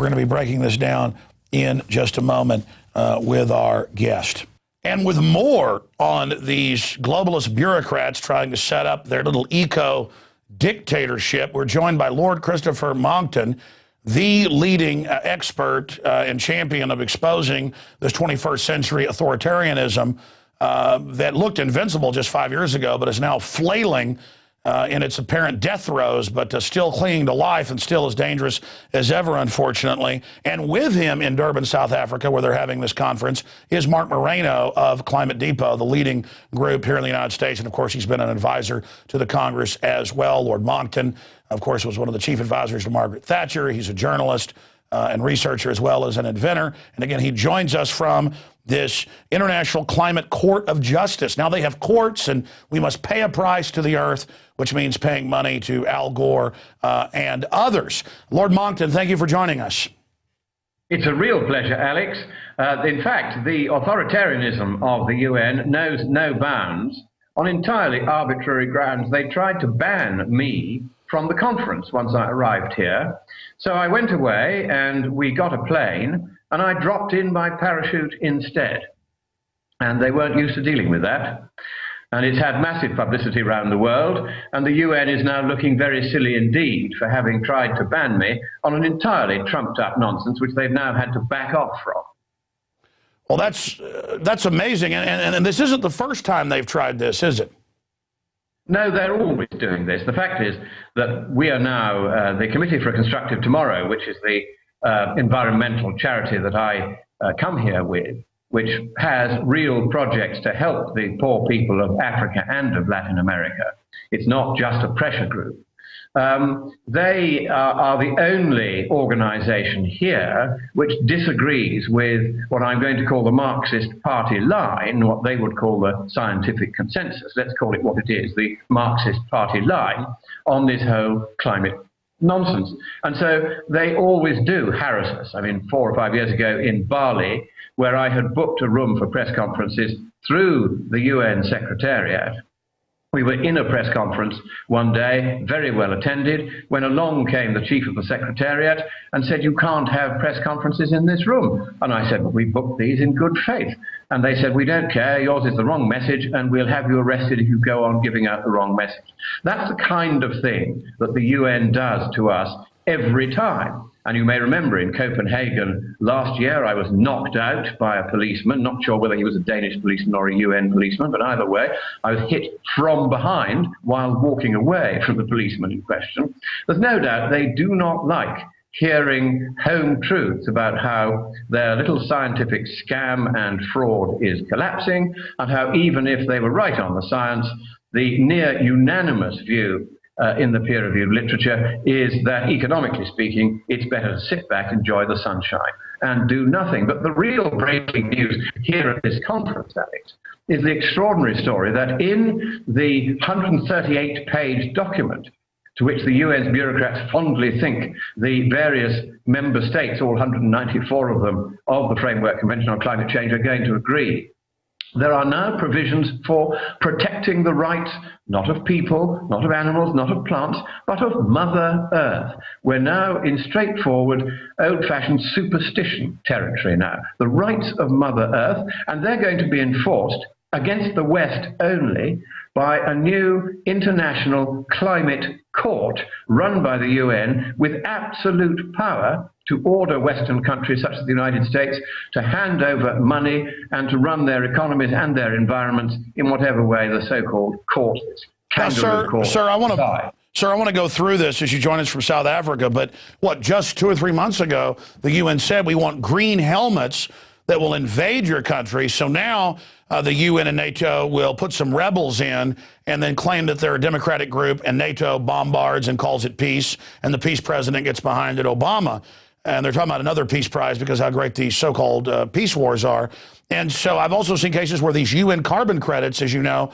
We're going to be breaking this down in just a moment with our guest. And with more on these globalist bureaucrats trying to set up their little eco-dictatorship, we're joined by Lord Christopher Monckton, the leading expert and champion of exposing this 21st century authoritarianism that looked invincible just 5 years ago, but is now flailing in its apparent death throes, but still clinging to life and still as dangerous as ever, unfortunately. And with him in Durban, South Africa, where they're having this conference, is Marc Morano of Climate Depot, the leading group here in the United States. And, of course, he's been an advisor to the Congress as well. Lord Monckton, of course, was one of the chief advisors to Margaret Thatcher. He's a journalist and researcher as well as an inventor. And, again, he joins us from this International Climate Court of Justice. Now, they have courts, and we must pay a price to the earth, which means paying money to Al Gore and others. Lord Monckton, thank you for joining us. It's a real pleasure, Alex. In fact, the authoritarianism of the UN knows no bounds. On entirely arbitrary grounds, they tried to ban me from the conference once I arrived here. So I went away and we got a plane and I dropped in by parachute instead. And they weren't used to dealing with that. And it's had massive publicity around the world, and the UN is now looking very silly indeed for having tried to ban me on an entirely trumped-up nonsense, which they've now had to back off from. Well, that's amazing, and this isn't the first time they've tried this, is it? No, they're always doing this. The fact is that we are now the Committee for a Constructive Tomorrow, which is the environmental charity that I come here with, which has real projects to help the poor people of Africa and of Latin America. It's not just a pressure group. They are the only organization here which disagrees with what I'm going to call the Marxist party line, what they would call the scientific consensus. Let's call it what it is, the Marxist party line on this whole climate nonsense. And so they always do harass us. I mean, 4 or 5 years ago in Bali, where I had booked a room for press conferences through the UN Secretariat. We were in a press conference one day, very well attended, when along came the chief of the Secretariat and said, "You can't have press conferences in this room." And I said, "Well, we booked these in good faith." And they said, "We don't care, yours is the wrong message, and we'll have you arrested if you go on giving out the wrong message." That's the kind of thing that the UN does to us every time. And you may remember in Copenhagen last year, I was knocked out by a policeman, not sure whether he was a Danish policeman or a UN policeman, but either way, I was hit from behind while walking away from the policeman in question. There's no doubt they do not like hearing home truths about how their little scientific scam and fraud is collapsing, and how even if they were right on the science, the near unanimous view in the peer-reviewed literature is that, economically speaking, it's better to sit back, enjoy the sunshine, and do nothing. But the real breaking news here at this conference, Alex, is the extraordinary story that in the 138-page document to which the UN's bureaucrats fondly think the various member states, all 194 of them, of the Framework Convention on Climate Change are going to agree, there are now provisions for protecting the rights, not of people, not of animals, not of plants, but of Mother Earth. We're now in straightforward, old-fashioned superstition territory now. The rights of Mother Earth, and they're going to be enforced against the West only by a new international climate court run by the UN with absolute power to order Western countries such as the United States to hand over money and to run their economies and their environments in whatever way the so-called court is. Now, sir, I want to go through this as you join us from South Africa, but just 2 or 3 months ago, the UN said we want green helmets that will invade your country. So now the UN and NATO will put some rebels in and then claim that they're a democratic group, and NATO bombards and calls it peace, and the peace president gets behind it, Obama. And they're talking about another peace prize because how great these so-called peace wars are. And so I've also seen cases where these UN carbon credits, as you know,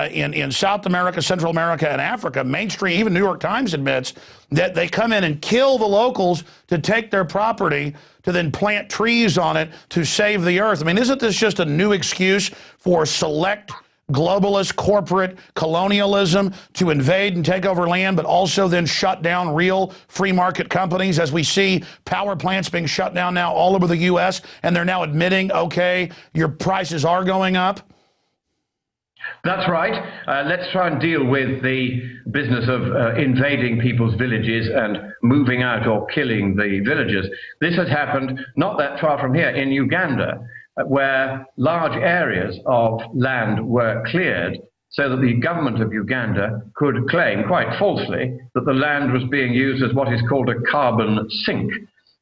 in South America, Central America, and Africa, mainstream, even New York Times admits that they come in and kill the locals to take their property to then plant trees on it to save the earth. I mean, isn't this just a new excuse for select globalist corporate colonialism to invade and take over land, but also then shut down real free market companies, as we see power plants being shut down now all over the U.S., and they're now admitting, okay, your prices are going up? That's right. Let's try and deal with the business of invading people's villages and moving out or killing the villagers. This has happened not that far from here in Uganda, where large areas of land were cleared so that the government of Uganda could claim, quite falsely, that the land was being used as what is called a carbon sink.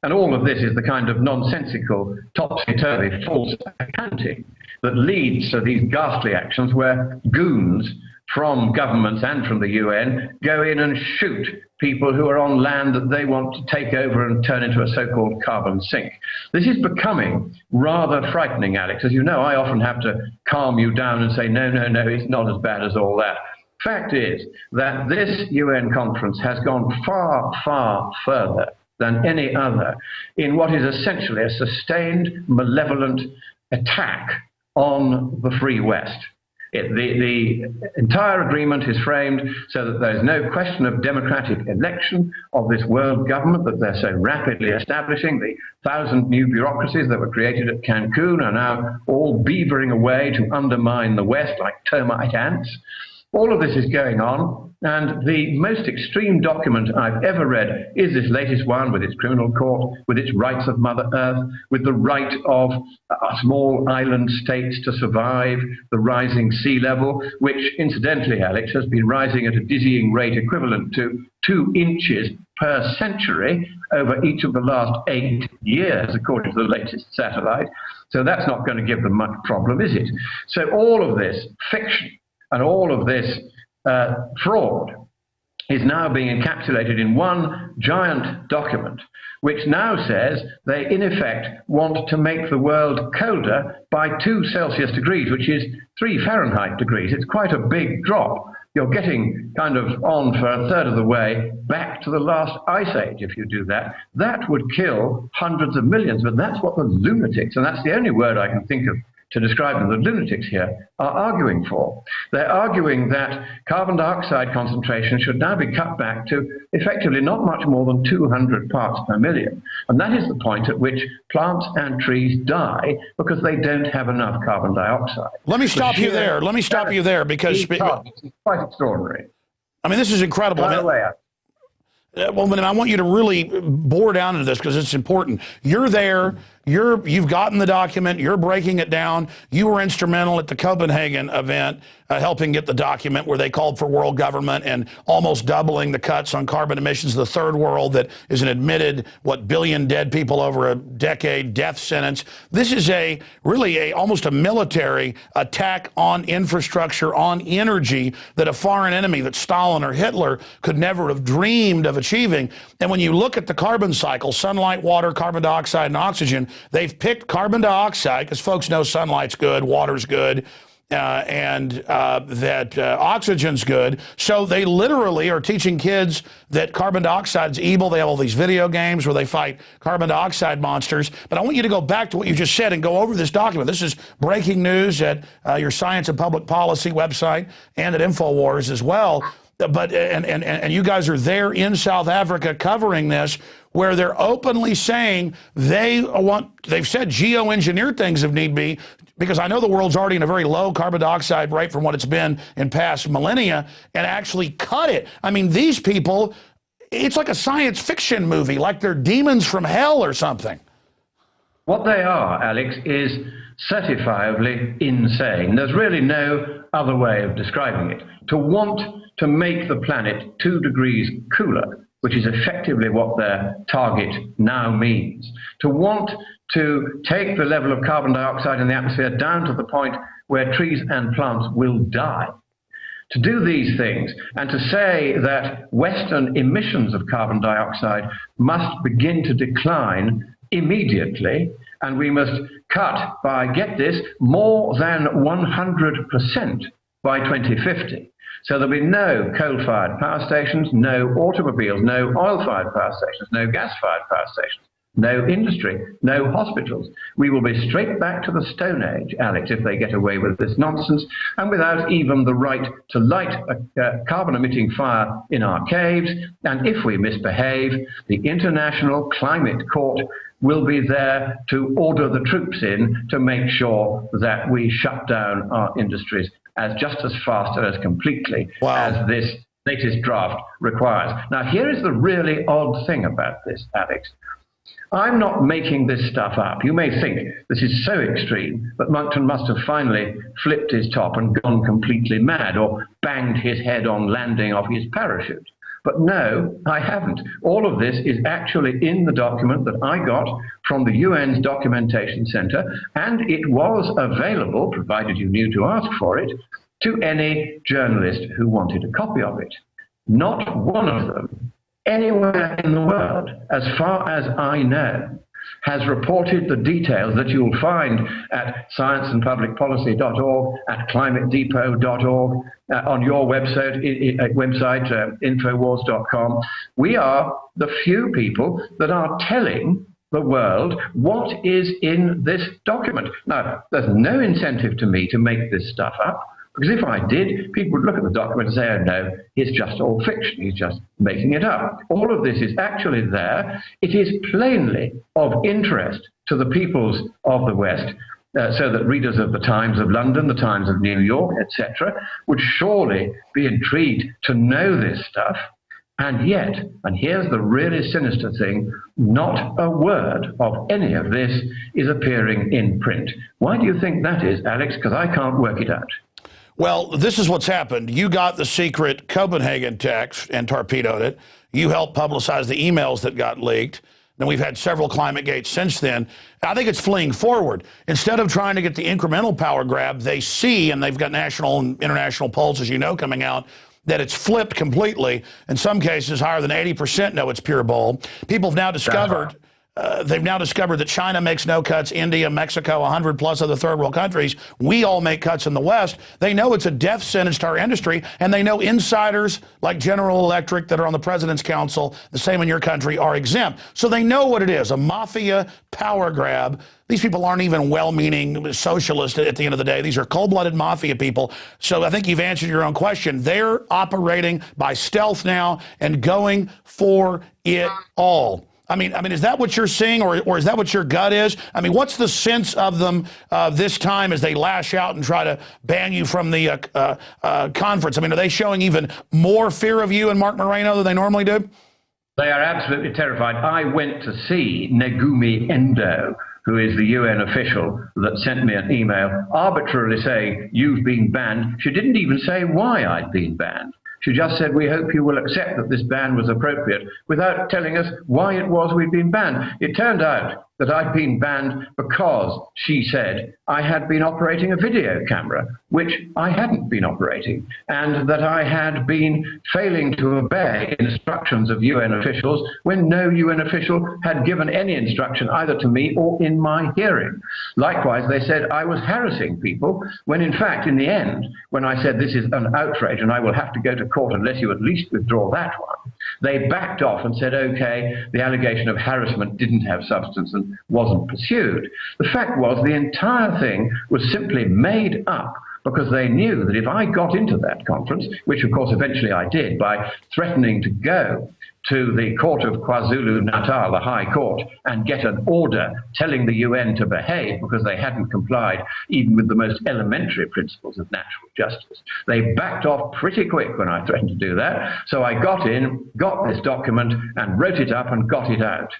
And all of this is the kind of nonsensical, topsy-turvy, false accounting that leads to these ghastly actions where goons from governments and from the UN go in and shoot people who are on land that they want to take over and turn into a so-called carbon sink. This is becoming rather frightening, Alex. As you know, I often have to calm you down and say, no, it's not as bad as all that. Fact is that this UN conference has gone far, far further than any other in what is essentially a sustained, malevolent attack on the Free West. The entire agreement is framed so that there is no question of democratic election of this world government that they're so rapidly establishing. The 1,000 new bureaucracies that were created at Cancun are now all beavering away to undermine the West like termite ants. All of this is going on, and the most extreme document I've ever read is this latest one with its criminal court, with its rights of Mother Earth, with the right of small island states to survive, the rising sea level, which incidentally, Alex, has been rising at a dizzying rate equivalent to 2 inches per century over each of the last 8 years, according to the latest satellite. So that's not going to give them much problem, is it? So all of this fiction and all of this fraud is now being encapsulated in one giant document, which now says they, in effect, want to make the world colder by 2 Celsius degrees, which is 3 Fahrenheit degrees. It's quite a big drop. You're getting kind of on for a third of the way back to the last ice age if you do that. That would kill hundreds of millions, but that's what the lunatics, and that's the only word I can think of to describe them, the lunatics here, are arguing for. They're arguing that carbon dioxide concentration should now be cut back to effectively not much more than 200 parts per million. And that is the point at which plants and trees die because they don't have enough carbon dioxide. Let me stop you there. Let me stop you there because it's quite extraordinary. I mean, this is incredible. Well, I want you to really bore down into this because it's important. You're there. You've gotten the document. You're breaking it down. You were instrumental at the Copenhagen event, helping get the document where they called for world government and almost doubling the cuts on carbon emissions. The third world that is an admitted, billion dead people over a decade death sentence. This is almost a military attack on infrastructure, on energy that a foreign enemy that Stalin or Hitler could never have dreamed of achieving. And when you look at the carbon cycle, sunlight, water, carbon dioxide, and oxygen, they've picked carbon dioxide because folks know sunlight's good, water's good, and that oxygen's good. So they literally are teaching kids that carbon dioxide's evil. They have all these video games where they fight carbon dioxide monsters. But I want you to go back to what you just said and go over this document. This is breaking news at your Science and Public Policy website and at InfoWars as well. But and you guys are there in South Africa covering this, where they're openly saying they've said geoengineer things if need be, because I know the world's already in a very low carbon dioxide rate from what it's been in past millennia, and actually cut it. I mean, these people, it's like a science fiction movie, like they're demons from hell or something. What they are, Alex, is certifiably insane. There's really no other way of describing it. To want to make the planet 2 degrees cooler, which is effectively what their target now means. To want to take the level of carbon dioxide in the atmosphere down to the point where trees and plants will die. To do these things and to say that Western emissions of carbon dioxide must begin to decline immediately, and we must cut by, get this, more than 100% by 2050. So there'll be no coal-fired power stations, no automobiles, no oil-fired power stations, no gas-fired power stations. no industry, no hospitals. We will be straight back to the Stone Age, Alex, if they get away with this nonsense, and without even the right to light a carbon-emitting fire in our caves. And if we misbehave, the International Climate Court will be there to order the troops in to make sure that we shut down our industries just as fast and as completely as this latest draft requires. Now, here is the really odd thing about this, Alex. I'm not making this stuff up. You may think this is so extreme, but Monckton must have finally flipped his top and gone completely mad, or banged his head on landing off his parachute. But no, I haven't. All of this is actually in the document that I got from the UN's Documentation Center, and it was available, provided you knew to ask for it, to any journalist who wanted a copy of it. Not one of them, anywhere in the world, as far as I know, has reported the details that you'll find at scienceandpublicpolicy.org, at climatedepot.org, on your website, infowars.com. We are the few people that are telling the world what is in this document. Now, there's no incentive to me to make this stuff up, because if I did, people would look at the document and say, oh no, it's just all fiction, he's just making it up. All of this is actually there. It is plainly of interest to the peoples of the West, so that readers of the Times of London, the Times of New York, etc., would surely be intrigued to know this stuff. And yet, and here's the really sinister thing, not a word of any of this is appearing in print. Why do you think that is, Alex? Because I can't work it out. Well, this is what's happened. You got the secret Copenhagen text and torpedoed it. You helped publicize the emails that got leaked. Then we've had several climate gates since then. I think it's fleeing forward. Instead of trying to get the incremental power grab, they see, and they've got national and international polls, as you know, coming out, that it's flipped completely. In some cases, higher than 80% know it's pure bull. People have now discovered... they've now discovered that China makes no cuts, India, Mexico, 100 plus other third world countries. We all make cuts in the West. They know it's a death sentence to our industry, and they know insiders like General Electric that are on the President's Council, the same in your country, are exempt. So they know what it is, a mafia power grab. These people aren't even well-meaning socialists at the end of the day. These are cold-blooded mafia people. So I think you've answered your own question. They're operating by stealth now and going for it all. I mean, is that what you're seeing, or is that what your gut is? I mean, what's the sense of them this time as they lash out and try to ban you from the conference? I mean, are they showing even more fear of you and Marc Morano than they normally do? They are absolutely terrified. I went to see Negumi Endo, who is the UN official that sent me an email arbitrarily saying, you've been banned. She didn't even say why I'd been banned. She just said, we hope you will accept that this ban was appropriate, without telling us why it was we'd been banned. It turned out that I'd been banned because, she said, I had been operating a video camera, which I hadn't been operating, and that I had been failing to obey instructions of UN officials when no UN official had given any instruction either to me or in my hearing. Likewise, they said I was harassing people, when in fact, in the end, when I said this is an outrage and I will have to go to court unless you at least withdraw that one, they backed off and said, okay, the allegation of harassment didn't have substance and wasn't pursued. The fact was the entire thing was simply made up because they knew that if I got into that conference, which of course eventually I did by threatening to go to the court of KwaZulu-Natal, the High Court, and get an order telling the UN to behave because they hadn't complied even with the most elementary principles of natural justice. They backed off pretty quick when I threatened to do that. So I got in, got this document, and wrote it up and got it out.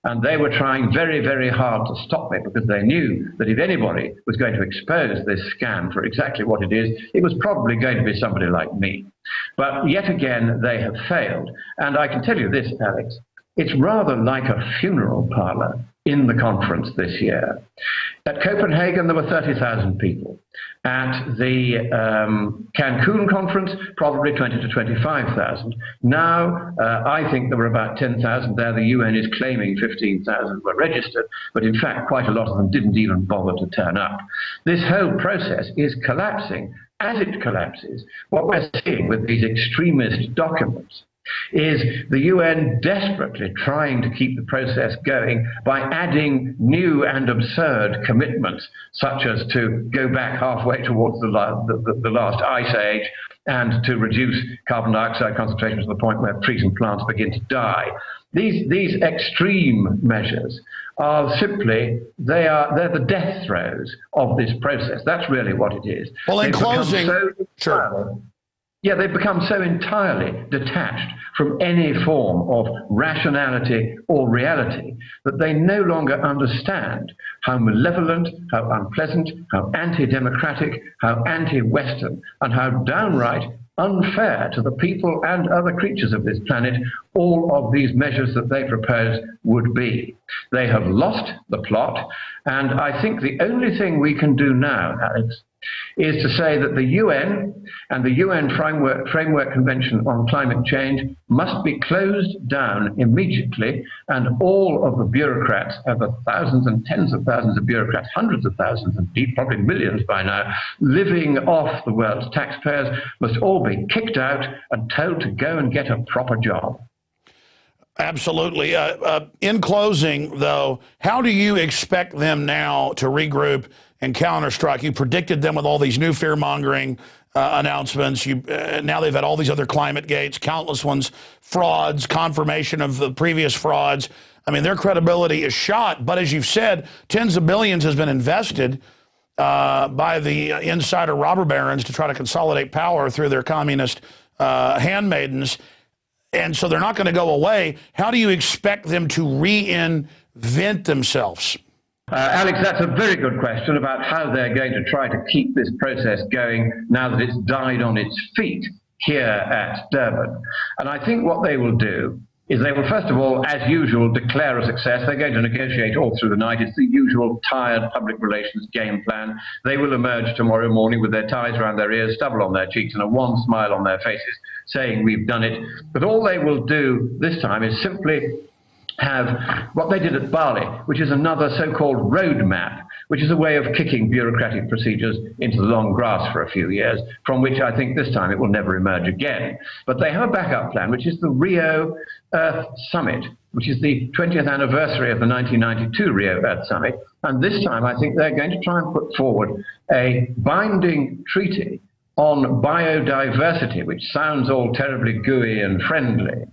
And they were trying very, very hard to stop me because they knew that if anybody was going to expose this scam for exactly what it is, it was probably going to be somebody like me. But yet again, they have failed. And I can tell you this, Alex, it's rather like a funeral parlor in the conference this year. At Copenhagen, there were 30,000 people. At the Cancun conference, probably 20 to 25,000. Now, I think there were about 10,000 there. The UN is claiming 15,000 were registered, but in fact, quite a lot of them didn't even bother to turn up. This whole process is collapsing. As it collapses, what we're seeing with these extremist documents is the UN desperately trying to keep the process going by adding new and absurd commitments, such as to go back halfway towards the last ice age and to reduce carbon dioxide concentrations to the point where trees and plants begin to die. These extreme measures are simply, they're the death throes of this process. That's really what it is. Well, in closing, sure. Yeah, they've become so entirely detached from any form of rationality or reality that they no longer understand how malevolent, how unpleasant, how anti-democratic, how anti-Western, and how downright unfair to the people and other creatures of this planet all of these measures that they propose would be. They have lost the plot, and I think the only thing we can do now, Alex, is to say that the UN and the UN Framework Convention on Climate Change must be closed down immediately, and all of the bureaucrats, over thousands and tens of thousands of bureaucrats, hundreds of thousands, and probably millions by now, living off the world's taxpayers, must all be kicked out and told to go and get a proper job. Absolutely. In closing, though, how do you expect them now to regroup and counterstrike? You predicted them with all these new fear-mongering announcements. Now they've had all these other climate gates, countless ones, frauds, confirmation of the previous frauds. I mean, their credibility is shot. But as you've said, tens of billions has been invested by the insider robber barons to try to consolidate power through their communist handmaidens. And so they're not going to go away. How do you expect them to reinvent themselves? Alex, that's a very good question about how they're going to try to keep this process going now that it's died on its feet here at Durban. And I think what they will do is they will, first of all, as usual, declare a success. They're going to negotiate all through the night. It's the usual tired public relations game plan. They will emerge tomorrow morning with their ties around their ears, stubble on their cheeks, and a wan smile on their faces, saying we've done it. But all they will do this time is simply have what they did at Bali, which is another so-called roadmap, which is a way of kicking bureaucratic procedures into the long grass for a few years, from which I think this time it will never emerge again. But they have a backup plan, which is the Rio Earth Summit, which is the 20th anniversary of the 1992 Rio Earth Summit. And this time I think they're going to try and put forward a binding treaty on biodiversity, which sounds all terribly gooey and friendly.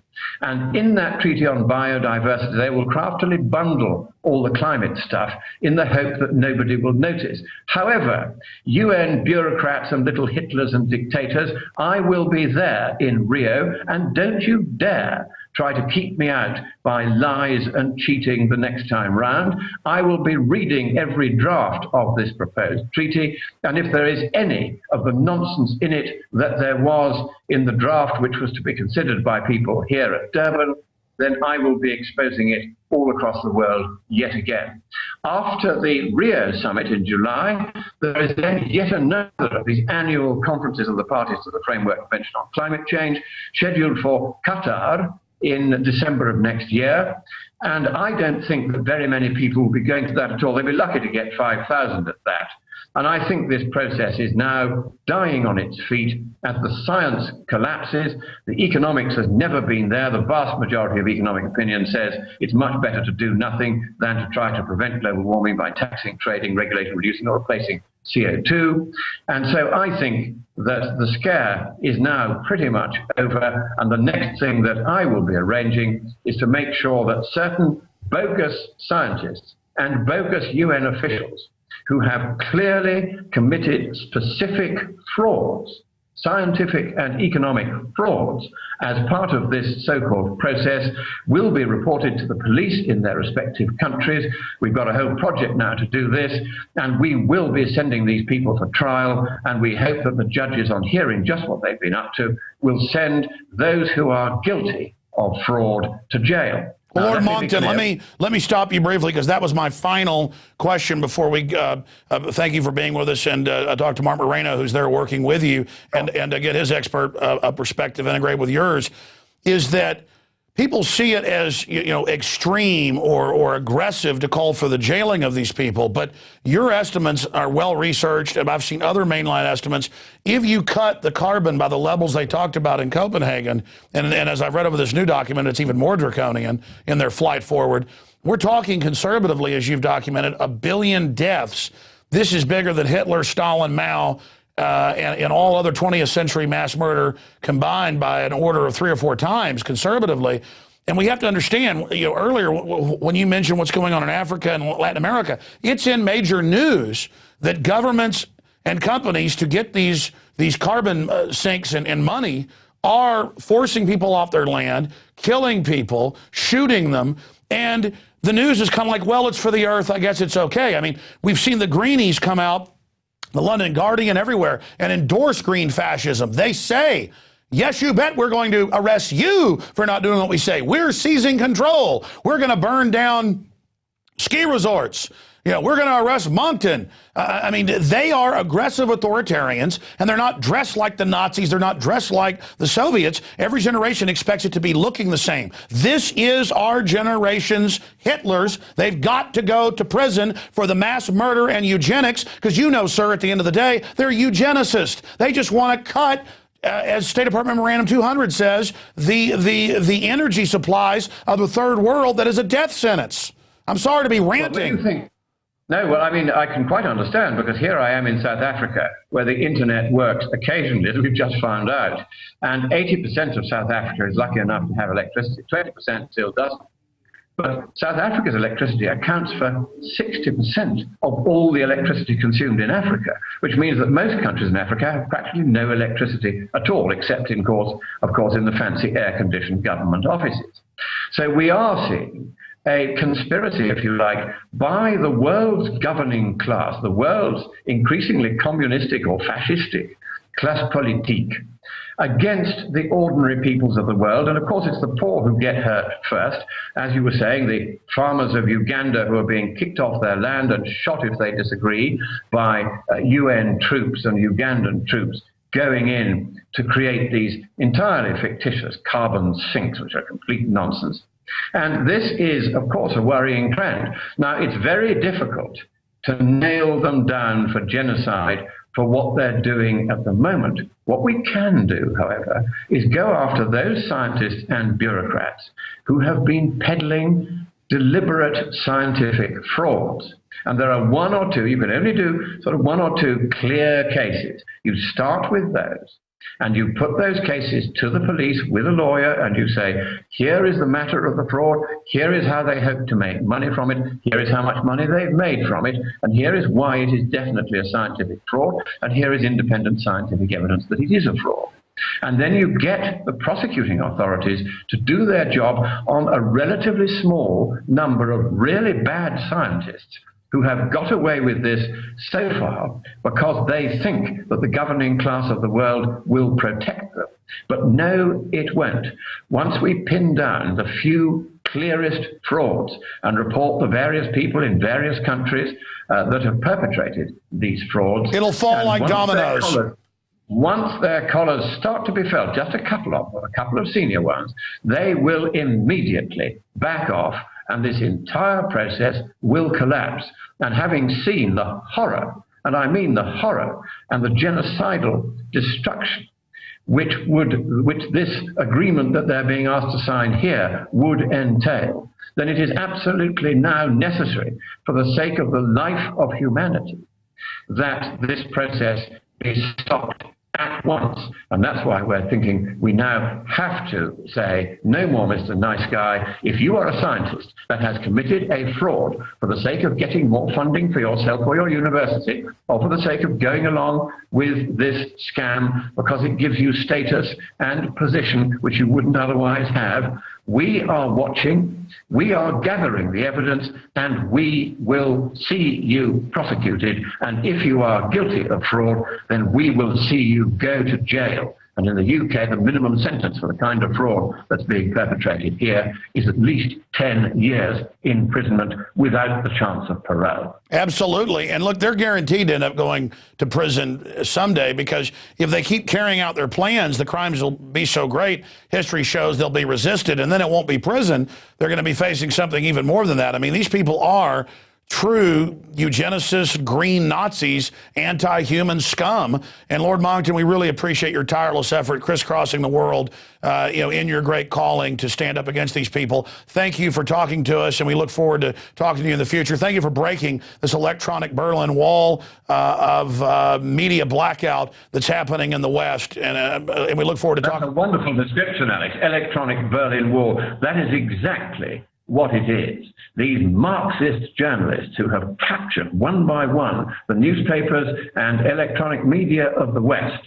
And in that treaty on biodiversity, they will craftily bundle all the climate stuff in the hope that nobody will notice. However, UN bureaucrats and little Hitlers and dictators, I will be there in Rio, and don't you dare try to keep me out by lies and cheating the next time round. I will be reading every draft of this proposed treaty, and if there is any of the nonsense in it that there was in the draft which was to be considered by people here at Durban, then I will be exposing it all across the world yet again. After the Rio summit in July, there is then yet another of these annual conferences of the parties to the Framework Convention on Climate Change, scheduled for Qatar in December of next year. And I don't think that very many people will be going to that at all. They'll be lucky to get 5,000 at that. And I think this process is now dying on its feet as the science collapses. The economics has never been there. The vast majority of economic opinion says it's much better to do nothing than to try to prevent global warming by taxing, trading, regulating, reducing, or replacing CO2. And so I think that the scare is now pretty much over. And the next thing that I will be arranging is to make sure that certain bogus scientists and bogus UN officials who have clearly committed specific frauds, scientific and economic frauds, as part of this so-called process, will be reported to the police in their respective countries. We've got a whole project now to do this, and we will be sending these people for trial, and we hope that the judges, on hearing just what they've been up to, will send those who are guilty of fraud to jail. Well, Lord Monckton, let me stop you briefly, because that was my final question before we thank you for being with us, and talk to Marc Morano, who's there working with you, and get his expert perspective integrated with yours, is that people see it as, extreme or aggressive to call for the jailing of these people, but your estimates are well researched, and I've seen other mainline estimates. If you cut the carbon by the levels they talked about in Copenhagen, and as I've read over this new document, it's even more draconian in their flight forward. We're talking conservatively, as you've documented, 1 billion deaths. This is bigger than Hitler, Stalin, Mao, and all other 20th century mass murder combined by an order of 3 or 4 times conservatively. And we have to understand, earlier when you mentioned what's going on in Africa and Latin America, it's in major news that governments and companies, to get these carbon sinks and money, are forcing people off their land, killing people, shooting them, and the news is kind of like, well, it's for the earth, I guess it's okay. I mean, we've seen the greenies come out, the London Guardian, everywhere, and endorse green fascism. They say, yes, you bet we're going to arrest you for not doing what we say. We're seizing control. We're going to burn down ski resorts. We're going to arrest Monckton. I mean, they are aggressive authoritarians, and they're not dressed like the Nazis. They're not dressed like the Soviets. Every generation expects it to be looking the same. This is our generation's Hitlers. They've got to go to prison for the mass murder and eugenics, because sir, at the end of the day, they're eugenicists. They just want to cut, as State Department Memorandum 200 says, the energy supplies of the third world that is a death sentence. I'm sorry to be ranting. What do you think? No, well, I mean, I can quite understand, because here I am in South Africa, where the internet works occasionally, as we've just found out. And 80% of South Africa is lucky enough to have electricity. 20% still doesn't. But South Africa's electricity accounts for 60% of all the electricity consumed in Africa, which means that most countries in Africa have practically no electricity at all, except, of course, in the fancy air-conditioned government offices. So we are seeing a conspiracy, if you like, by the world's governing class, the world's increasingly communistic or fascistic classe politique, against the ordinary peoples of the world. And of course, it's the poor who get hurt first. As you were saying, the farmers of Uganda who are being kicked off their land and shot if they disagree by UN troops and Ugandan troops going in to create these entirely fictitious carbon sinks, which are complete nonsense. And this is, of course, a worrying trend. Now, it's very difficult to nail them down for genocide for what they're doing at the moment. What we can do, however, is go after those scientists and bureaucrats who have been peddling deliberate scientific frauds. And there are 1 or 2, you can only do sort of 1 or 2 clear cases. You start with those, and you put those cases to the police with a lawyer, and you say, here is the matter of the fraud, here is how they hope to make money from it, here is how much money they've made from it, and here is why it is definitely a scientific fraud, and here is independent scientific evidence that it is a fraud. And then you get the prosecuting authorities to do their job on a relatively small number of really bad scientists who have got away with this so far because they think that the governing class of the world will protect them. But no, it won't. Once we pin down the few clearest frauds and report the various people in various countries that have perpetrated these frauds, it'll fall like dominoes. Once their collars start to be felt, just a couple of senior ones, they will immediately back off, and this entire process will collapse. And having seen the horror, and I mean the horror, and the genocidal destruction which this agreement that they're being asked to sign here would entail, then it is absolutely now necessary, for the sake of the life of humanity, that this process be stopped at once. And that's why we're thinking we now have to say, no more, Mr. Nice Guy. If you are a scientist that has committed a fraud for the sake of getting more funding for yourself or your university, or for the sake of going along with this scam because it gives you status and position which you wouldn't otherwise have, we are watching, we are gathering the evidence, and we will see you prosecuted. And if you are guilty of fraud, then we will see you go to jail. And in the UK, the minimum sentence for the kind of fraud that's being perpetrated here is at least 10 years imprisonment without the chance of parole. Absolutely. And look, they're guaranteed to end up going to prison someday, because if they keep carrying out their plans, the crimes will be so great, history shows they'll be resisted, and then it won't be prison. They're going to be facing something even more than that. I mean, these people are true eugenicists, green Nazis, anti-human scum. And Lord Monckton, we really appreciate your tireless effort crisscrossing the world, in your great calling to stand up against these people. Thank you for talking to us, and we look forward to talking to you in the future. Thank you for breaking this electronic Berlin Wall of media blackout that's happening in the West, and we look forward to talking. That's a wonderful description, Alex. Electronic Berlin Wall. That is exactly what it is. These Marxist journalists who have captured one by one the newspapers and electronic media of the West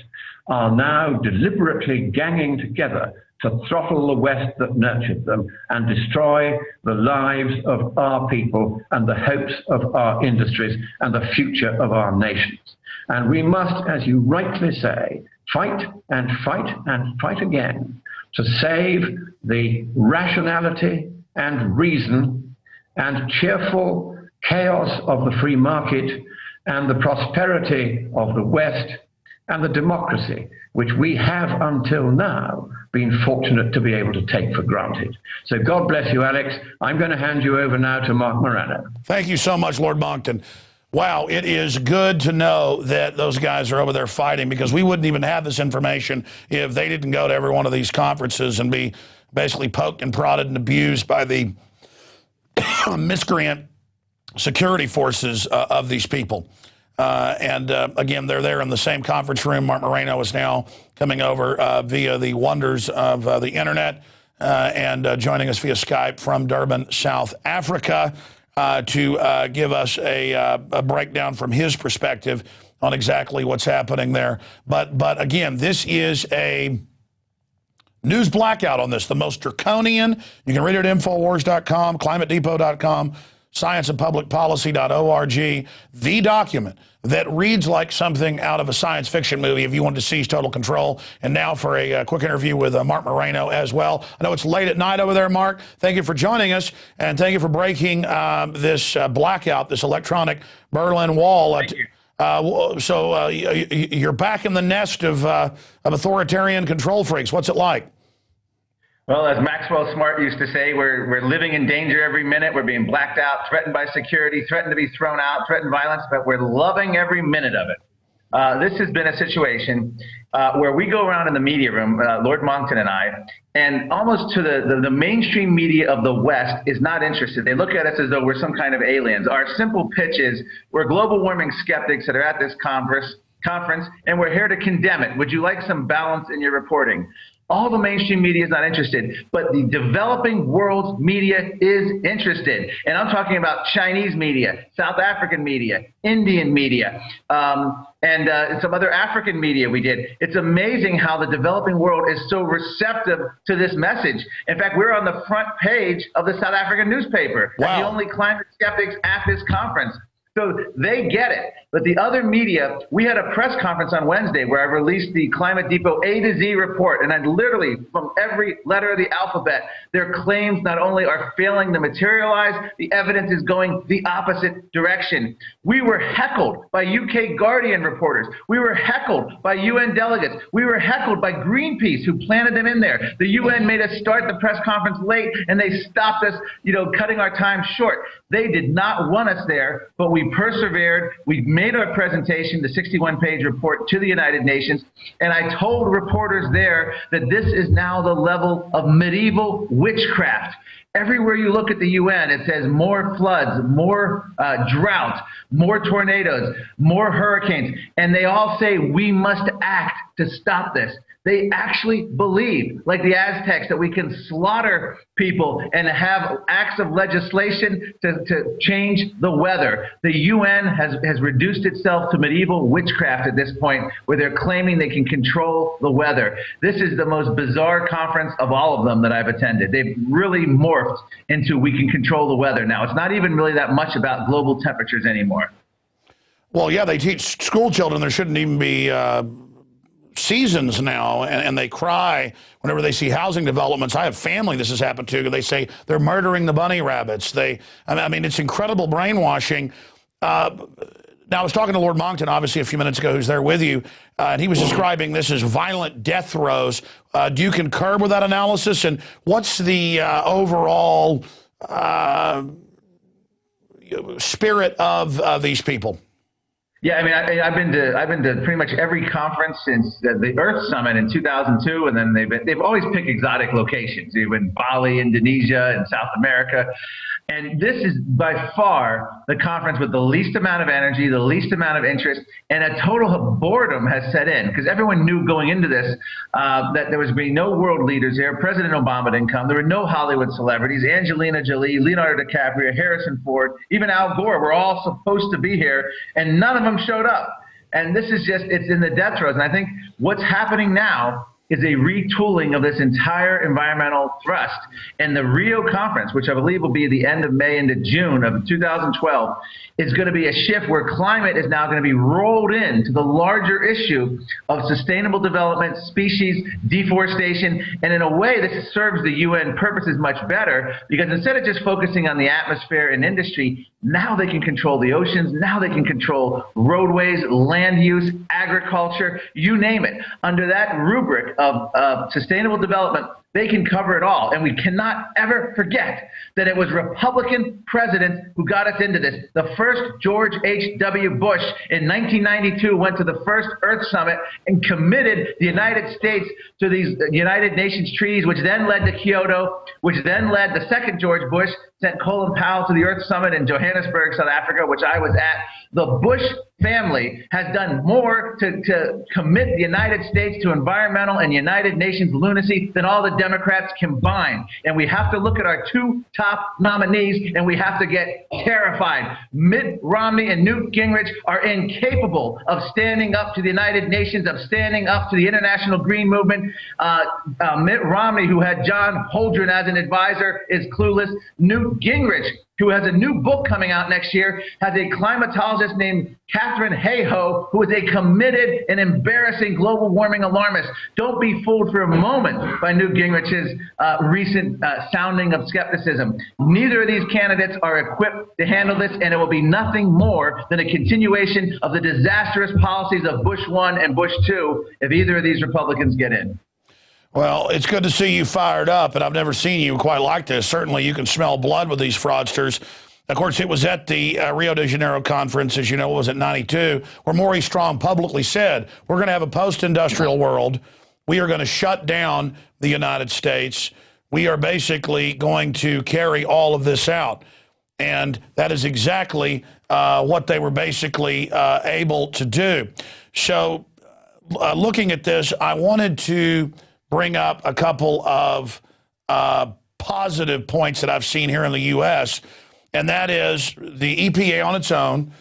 are now deliberately ganging together to throttle the West that nurtured them and destroy the lives of our people and the hopes of our industries and the future of our nations. And we must, as you rightly say, fight and fight and fight again to save the rationality and reason and cheerful chaos of the free market and the prosperity of the West and the democracy, which we have until now been fortunate to be able to take for granted. So God bless you, Alex. I'm going to hand you over now to Marc Morano. Thank you so much, Lord Monckton. Wow, it is good to know that those guys are over there fighting, because we wouldn't even have this information if they didn't go to every one of these conferences and be basically poked and prodded and abused by the miscreant security forces of these people. Again, they're there in the same conference room. Marc Morano is now coming over via the wonders of the internet and joining us via Skype from Durban, South Africa, to give us a breakdown from his perspective on exactly what's happening there. But again, this is a news blackout on this, the most draconian. You can read it at Infowars.com, ClimateDepot.com, scienceandpublicpolicy.org, the document that reads like something out of a science fiction movie if you want to seize total control. And now for a quick interview with Marc Morano as well. I know it's late at night over there, Marc. Thank you for joining us, and thank you for breaking this blackout, this electronic Berlin Wall. Thank you. You're back in the nest of authoritarian control freaks. What's it like? Well, as Maxwell Smart used to say, we're living in danger every minute. We're being blacked out, threatened by security, threatened to be thrown out, threatened violence, but we're loving every minute of it. This has been a situation where we go around in the media room, Lord Monckton and I, and almost to the mainstream media of the West is not interested. They look at us as though we're some kind of aliens. Our simple pitch is we're global warming skeptics that are at this conference, and we're here to condemn it. Would you like some balance in your reporting? All the mainstream media is not interested, but the developing world media is interested. And I'm talking about Chinese media, South African media, Indian media, and some other African media we did. It's amazing how the developing world is so receptive to this message. In fact, we're on the front page of the South African newspaper. Wow. The only climate skeptics at this conference. So they get it. But the other media, we had a press conference on Wednesday where I released the Climate Depot A to Z report, and I literally, from every letter of the alphabet, their claims not only are failing to materialize, the evidence is going the opposite direction. We were heckled by UK Guardian reporters. We were heckled by UN delegates. We were heckled by Greenpeace, who planted them in there. The UN made us start the press conference late, and they stopped us, cutting our time short. They did not want us there, but we persevered. We made our presentation, the 61-page report, to the United Nations, and I told reporters there that this is now the level of medieval witchcraft. Everywhere you look at the UN, it says more floods, more drought, more tornadoes, more hurricanes, and they all say we must act to stop this. They actually believe, like the Aztecs, that we can slaughter people and have acts of legislation to change the weather. The UN has reduced itself to medieval witchcraft at this point, where they're claiming they can control the weather. This is the most bizarre conference of all of them that I've attended. They've really morphed into we can control the weather now. It's not even really that much about global temperatures anymore. Well, yeah, they teach school children there shouldn't even be seasons now, and they cry whenever they see housing developments. I have family this has happened to. They say they're murdering the bunny rabbits. I mean, it's incredible brainwashing. Now, I was talking to Lord Monckton, obviously, a few minutes ago, who's there with you, and he was describing this as violent death throes. Do you concur with that analysis? And what's the overall spirit of these people? Yeah, I mean, I've been to pretty much every conference since the Earth Summit in 2002, and then they've always picked exotic locations. They've been Bali, Indonesia, and South America. And this is by far the conference with the least amount of energy, the least amount of interest, and a total boredom has set in because everyone knew going into this that there was going to be no world leaders here. President Obama didn't come. There were no Hollywood celebrities. Angelina Jolie, Leonardo DiCaprio, Harrison Ford, even Al Gore were all supposed to be here, and none of them showed up. And this is just, it's in the death throes. And I think what's happening now is a retooling of this entire environmental thrust. And the Rio conference, which I believe will be the end of May into June of 2012, is going to be a shift where climate is now going to be rolled into the larger issue of sustainable development, species, deforestation. And in a way, this serves the UN purposes much better because instead of just focusing on the atmosphere and industry, now they can control the oceans. Now they can control roadways, land use, agriculture, you name it. Under that rubric of sustainable development, they can cover it all. And we cannot ever forget that it was Republican presidents who got us into this. The first George H.W. Bush in 1992 went to the first Earth Summit and committed the United States to these United Nations treaties, which then led to Kyoto, which then led the second George Bush, sent Colin Powell to the Earth Summit in Johannesburg, South Africa, which I was at. The Bush family has done more to commit the United States to environmental and United Nations lunacy than all the Democrats combined. And we have to look at our two top nominees, and we have to get terrified. Mitt Romney and Newt Gingrich are incapable of standing up to the United Nations, of standing up to the International Green Movement. Mitt Romney, who had John Holdren as an advisor, is clueless. Newt Gingrich, who has a new book coming out next year, has a climatologist named Catherine Hayhoe, who is a committed and embarrassing global warming alarmist. Don't be fooled for a moment by Newt Gingrich's recent sounding of skepticism. Neither of these candidates are equipped to handle this, and it will be nothing more than a continuation of the disastrous policies of Bush 1 and Bush 2 if either of these Republicans get in. Well, it's good to see you fired up, and I've never seen you quite like this. Certainly, you can smell blood with these fraudsters. Of course, it was at the Rio de Janeiro conference, as you know, it was at 92, where Maurice Strong publicly said, we're going to have a post-industrial world. We are going to shut down the United States. We are basically going to carry all of this out. And that is exactly what they were basically able to do. So looking at this, I wanted to bring up a couple of positive points that I've seen here in the U.S., and that is the EPA on its own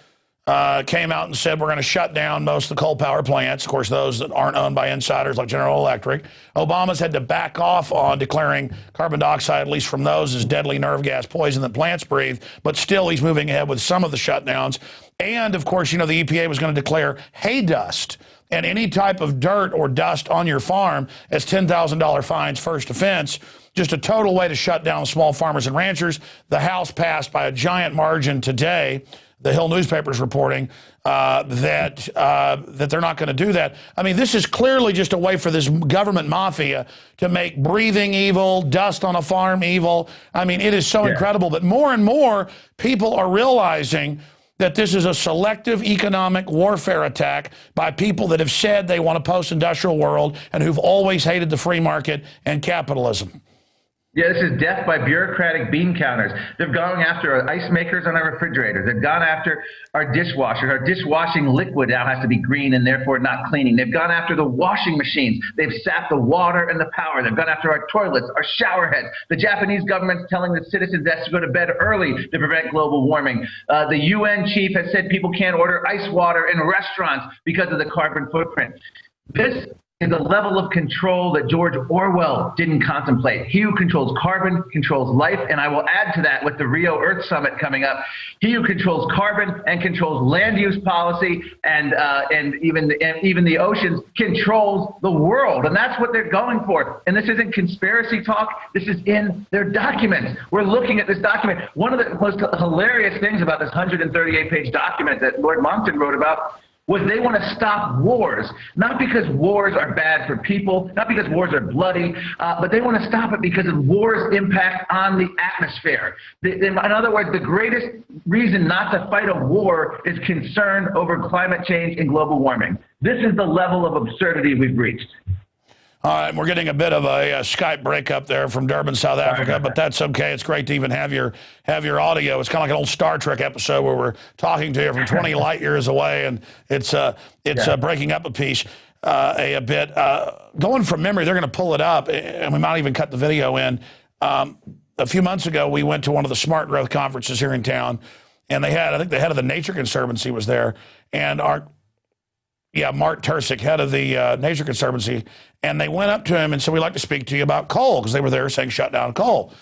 came out and said we're going to shut down most of the coal power plants, of course, those that aren't owned by insiders like General Electric. Obama's had to back off on declaring carbon dioxide, at least from those, as deadly nerve gas poison that plants breathe, but still he's moving ahead with some of the shutdowns. And, of course, you know, the EPA was going to declare hay dust and any type of dirt or dust on your farm as $10,000 fines, first offense. Just a total way to shut down small farmers and ranchers. The House passed by a giant margin today. The Hill newspaper's reporting that they're not going to do that. I mean, this is clearly just a way for this government mafia to make breathing evil, dust on a farm evil. I mean, it is so incredible. But more and more people are realizing that this is a selective economic warfare attack by people that have said they want a post-industrial world and who've always hated the free market and capitalism. Yeah, this is death by bureaucratic bean counters. They've gone after our ice makers on our refrigerators. They've gone after our dishwashers. Our dishwashing liquid now has to be green and therefore not cleaning. They've gone after the washing machines. They've sapped the water and the power. They've gone after our toilets, our shower heads. The Japanese government's telling the citizens they have to go to bed early to prevent global warming. The UN chief has said people can't order ice water in restaurants because of the carbon footprint. This is a level of control that George Orwell didn't contemplate. He who controls carbon controls life, and I will add to that with the Rio Earth Summit coming up. He who controls carbon and controls land use policy and even the oceans controls the world, and that's what they're going for. And this isn't conspiracy talk. This is in their documents. We're looking at this document. One of the most hilarious things about this 138-page document that Lord Monckton wrote about was they want to stop wars, not because wars are bad for people, not because wars are bloody, but they want to stop it because of wars' impact on the atmosphere. In other words, the greatest reason not to fight a war is concern over climate change and global warming. This is the level of absurdity we've reached. All right, we're getting a bit of a Skype breakup there from Durban, South Africa, but that's okay. It's great to even have your audio. It's kind of like an old Star Trek episode where we're talking to you from 20 light years away, and it's breaking up a piece a bit. Going from memory, they're going to pull it up, and we might even cut the video in. A few months ago, we went to one of the Smart Growth conferences here in town, and they had, I think the head of the Nature Conservancy was there, and Mark Tursick, head of the Nature Conservancy, and they went up to him and said, we'd like to speak to you about coal, because they were there saying shut down coal.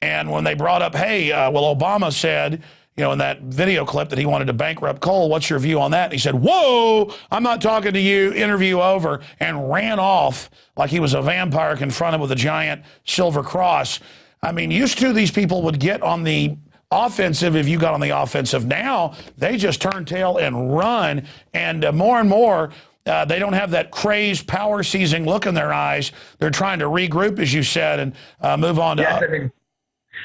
And when they brought up, hey, well, Obama said, in that video clip that he wanted to bankrupt coal, what's your view on that? And he said, whoa, I'm not talking to you, interview over, and ran off like he was a vampire confronted with a giant silver cross. I mean, used to these people would get on the offensive if you got on the offensive. Now they just turn tail and run, and more they don't have that crazed power seizing look in their eyes. They're trying to regroup, as you said, and move on to yes,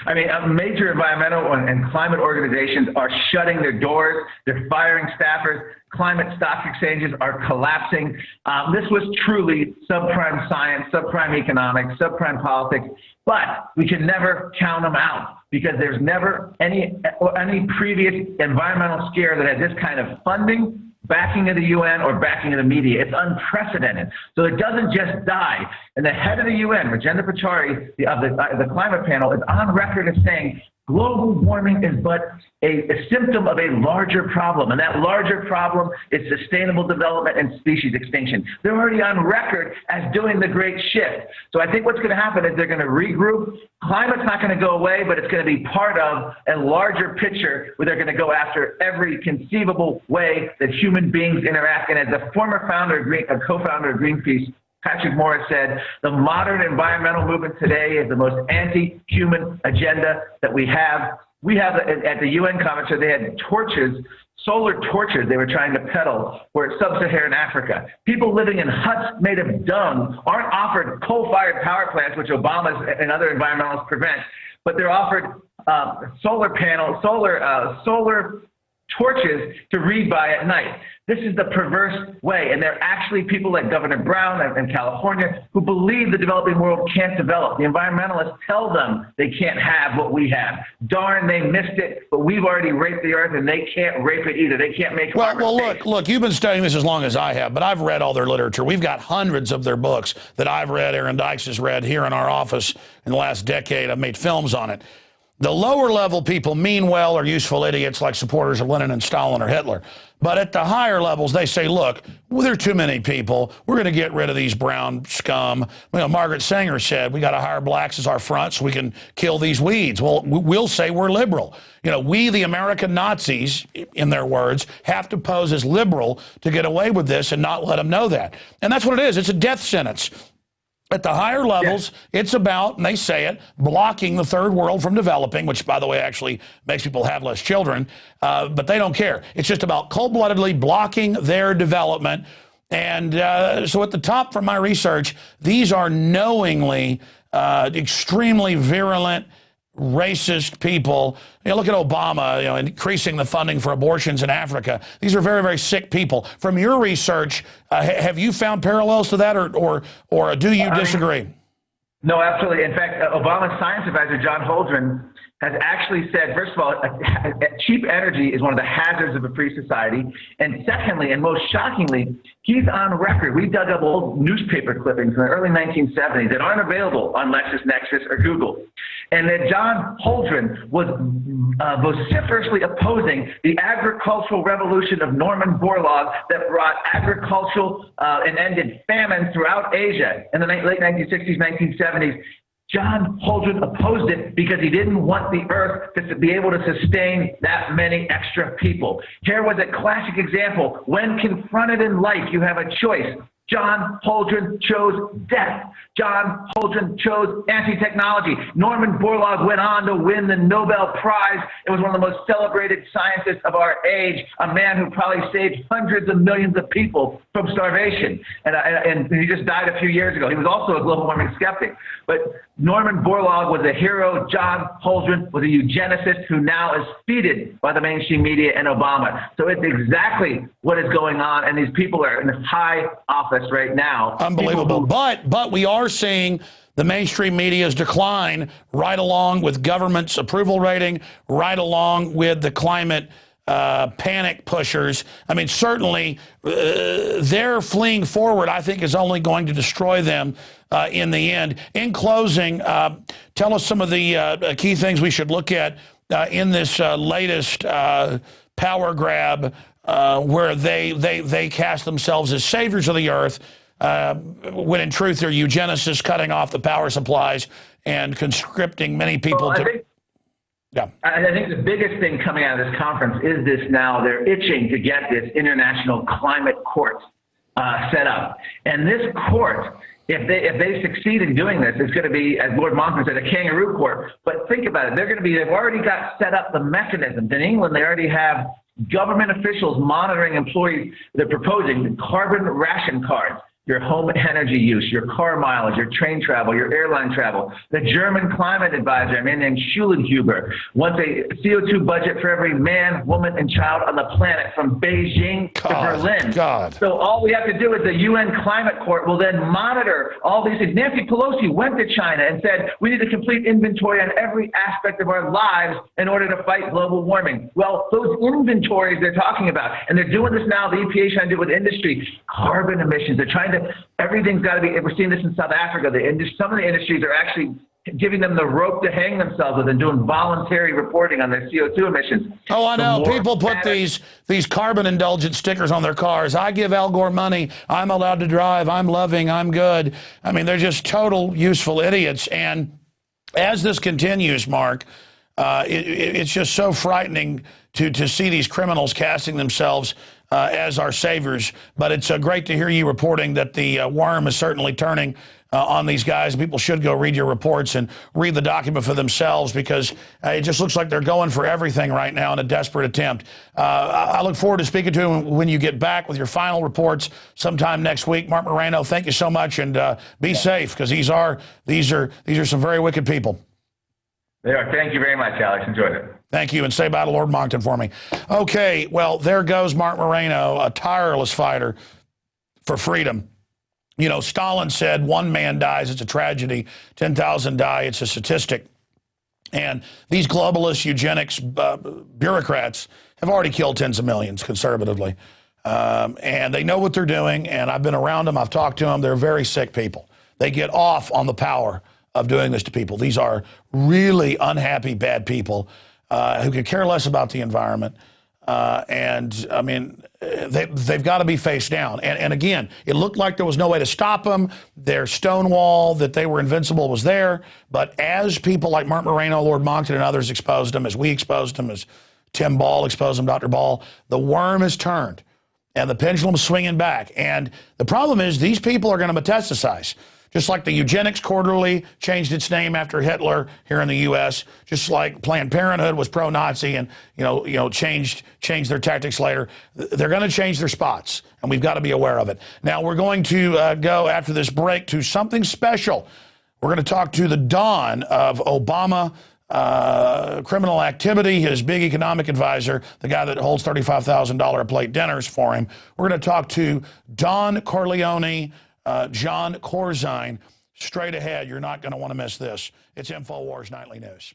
I mean, major environmental and climate organizations are shutting their doors. They're firing staffers. Climate stock exchanges are collapsing. This was truly subprime science, subprime economics, subprime politics, but we can never count them out, because there's never any previous environmental scare that had this kind of funding, backing of the UN, or backing of the media. It's unprecedented. So it doesn't just die. And the head of the UN, Rajendra Pachauri, of the climate panel, is on record as saying global warming is but a symptom of a larger problem, and that larger problem is sustainable development and species extinction. They're already on record as doing the great shift. So I think what's going to happen is they're going to regroup. Climate's not going to go away, but it's going to be part of a larger picture where they're going to go after every conceivable way that human beings interact. And as the former co-founder of Greenpeace, Patrick Morris, said, the modern environmental movement today is the most anti-human agenda that we have. We have, at the UN conference, they had torches, solar torches they were trying to peddle for sub-Saharan Africa. People living in huts made of dung aren't offered coal-fired power plants, which Obama and other environmentalists prevent, but they're offered solar panels, solar torches to read by at night. This is the perverse way, and there are actually people like Governor Brown in California who believe the developing world can't develop. The environmentalists tell them they can't have what we have. Darn, they missed it, but we've already raped the earth, and they can't rape it either. They can't make it. Well, look, you've been studying this as long as I have, but I've read all their literature. We've got hundreds of their books that I've read, Aaron Dykes has read here in our office in the last decade. I've made films on it. The lower level people mean well or useful idiots like supporters of Lenin and Stalin or Hitler. But at the higher levels, they say, look, well, there are too many people. We're going to get rid of these brown scum. Margaret Sanger said, we got to hire blacks as our front so we can kill these weeds. Well, we'll say we're liberal. We, the American Nazis, in their words, have to pose as liberal to get away with this and not let them know that. And that's what it is. It's a death sentence. At the higher levels, it's about, and they say it, blocking the third world from developing, which, by the way, actually makes people have less children, but they don't care. It's just about cold-bloodedly blocking their development. And so at the top, from my research, these are knowingly extremely virulent, racist people. Look at Obama, increasing the funding for abortions in Africa. These are very, very sick people. From your research, have you found parallels to that, or do you disagree? No, absolutely. In fact, Obama's science advisor, John Holdren, has actually said, first of all, cheap energy is one of the hazards of a free society. And secondly, and most shockingly, he's on record. We dug up old newspaper clippings in the early 1970s that aren't available on LexisNexis or Google. And that John Holdren was vociferously opposing the agricultural revolution of Norman Borlaug that brought agricultural and ended famine throughout Asia in the late 1960s, 1970s. John Holdren opposed it because he didn't want the earth to be able to sustain that many extra people. Here was a classic example. When confronted in life, you have a choice. John Holdren chose death. John Holdren chose anti-technology. Norman Borlaug went on to win the Nobel Prize. It was one of the most celebrated scientists of our age, a man who probably saved hundreds of millions of people from starvation. And he just died a few years ago. He was also a global warming skeptic. But Norman Borlaug was a hero. John Holdren was a eugenicist who now is feted by the mainstream media and Obama. So it's exactly what is going on, and these people are in this high office right now. Unbelievable. But we are seeing the mainstream media's decline right along with government's approval rating, right along with the climate panic pushers. I mean, certainly their fleeing forward, I think, is only going to destroy them in the end. In closing, tell us some of the key things we should look at in this latest power grab where they cast themselves as saviors of the earth, when in truth they're eugenicists cutting off the power supplies and conscripting many people I think the biggest thing coming out of this conference is this now. They're itching to get this international climate court set up. And this court, if they succeed in doing this, it's going to be, as Lord Monckton said, a kangaroo court. But think about it. They've already got set up the mechanisms. In England, they already have government officials monitoring employees. They're proposing carbon ration cards, your home energy use, your car mileage, your train travel, your airline travel. The German climate advisor, a man named Schulenhuber, wants a CO2 budget for every man, woman, and child on the planet from Beijing to Berlin. So all we have to do is the UN Climate Court will then monitor all these things. Nancy Pelosi went to China and said, we need a complete inventory on every aspect of our lives in order to fight global warming. Well, those inventories they're talking about, and they're doing this now, the EPA is trying to do with industry, carbon emissions. They're trying everything's got to be, we're seeing this in South Africa, some of the industries are actually giving them the rope to hang themselves with and doing voluntary reporting on their CO2 emissions. Oh, I know. People put these carbon indulgent stickers on their cars. I give Al Gore money. I'm allowed to drive. I'm loving. I'm good. I mean, they're just total useful idiots. And as this continues, Mark, it's just so frightening to see these criminals casting themselves as our saviors. But it's great to hear you reporting that the worm is certainly turning on these guys. People should go read your reports and read the document for themselves, because it just looks like they're going for everything right now in a desperate attempt. I look forward to speaking to you when you get back with your final reports sometime next week. Marc Morano, thank you so much, and be safe, because these are some very wicked people. They are. Thank you very much, Alex. Enjoyed it. Thank you, and say bye to Lord Monckton for me. Okay, well, there goes Marc Morano, a tireless fighter for freedom. You know, Stalin said, one man dies, it's a tragedy. 10,000 die, it's a statistic. And these globalist eugenics bureaucrats have already killed tens of millions, conservatively. And they know what they're doing, and I've been around them, I've talked to them. They're very sick people. They get off on the power of doing this to people. These are really unhappy, bad people who could care less about the environment. And I mean, they've got to be faced down. And again, it looked like there was no way to stop them. Their stonewall that they were invincible was there. But as people like Marc Morano, Lord Monckton, and others exposed them, as we exposed them, as Tim Ball exposed them, Dr. Ball, the worm has turned and the pendulum's swinging back. And the problem is these people are going to metastasize. Just like the Eugenics Quarterly changed its name after Hitler here in the U.S., just like Planned Parenthood was pro-Nazi and changed their tactics later. They're going to change their spots, and we've got to be aware of it. Now we're going to go after this break to something special. We're going to talk to the Don of Obama criminal activity, his big economic advisor, the guy that holds $35,000 a plate dinners for him. We're going to talk to Don Corleone, John Corzine, straight ahead. You're not going to want to miss this. It's InfoWars Nightly News.